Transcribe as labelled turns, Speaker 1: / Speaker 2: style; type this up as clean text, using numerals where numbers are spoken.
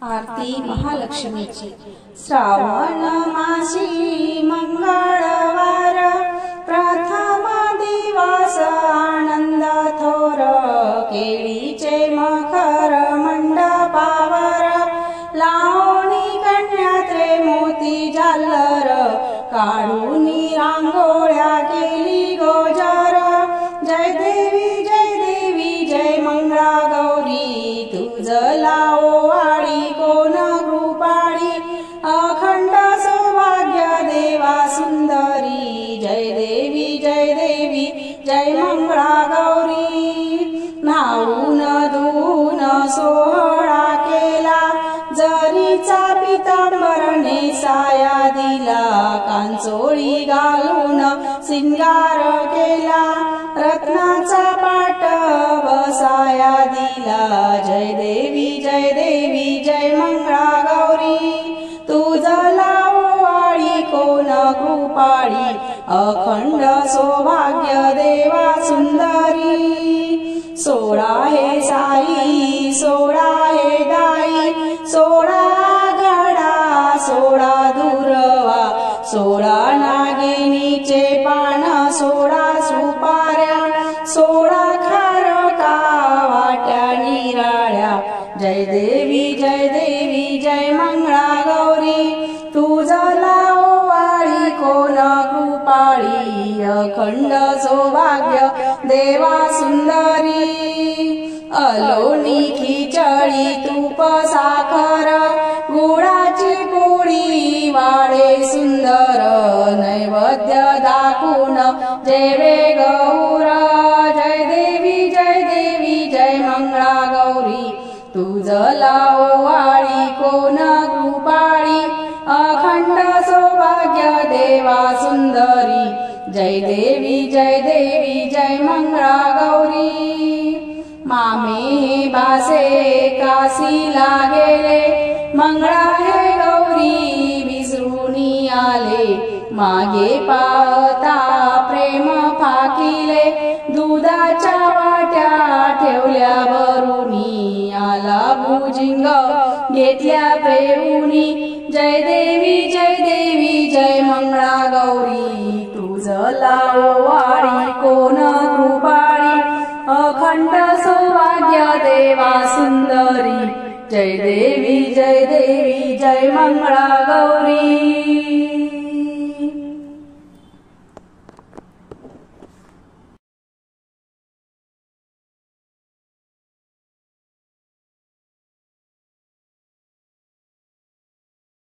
Speaker 1: आरती महालक्ष्मीची। श्रावण मासी मंगळवार, प्रथम दिवस आनंद थोर, केळीचे मखर मंडपावर, लावणी कन्यात रे मोती झालर, काढूनी रांगोळ्या केली गोजर। जय देवी जय देवी जय मंगळा गौरी, तुझ लाओवाडी कोण कृपाळी, अखंड सौभाग्य देवा सुंदरी। जय देवी जय मंगळा गौरी। न्हाऊन धुवून सोहळा केला, जरीचा पितांबर नेसाया दिला, कांचोळी घालून सिंगार केला, रत्नाचा पाट बसाया दिला। जय देवी जय मंगळा गौरी, तुझ लाओवाडी कोण कृपाळी, अखंड सौभाग्य देवा सुंदरी। सोळा हे साई सोळा हे दाई, सोळा गडा सोळा दुर्वा, सोळा नागिनीचे पान, सोळा सुपाऱ्या, सोळा खारका वाट्या निराळ्या। जय देवी जय मंगळा गौरी, तुझ लाओवाडी कोण कृपाळी, अखंड सौभाग्य देवा सुंदरी। अलोणी खिचडी तूप साखर, गुळाची पोळी वाढे सुंदर, नैवेद्य दाखवून जेवे गौर। जय देवी जय मंगळा गौरी, तुझ लाओवाडी कोण कृपाळी, अखंड सौभाग्य देवा सुंदरी। जय देवी जय मंगळा गौरी। मामे बासे काशीला गेले, मंगळा हे गौरी विसरूनी आले, मागे पाहता प्रेम फाकिले, दुधाच्या वाट्या ठेवल्या भरुनी, आला भुजिंग घेतल्या पेऊनी। जय देवी जय मंगळा गौरी, तुझ लाओवाडी कोण कृपाळी, अखंड सौभाग्य देवा सुंदरी। जय देवी जय मंगळा गौरी।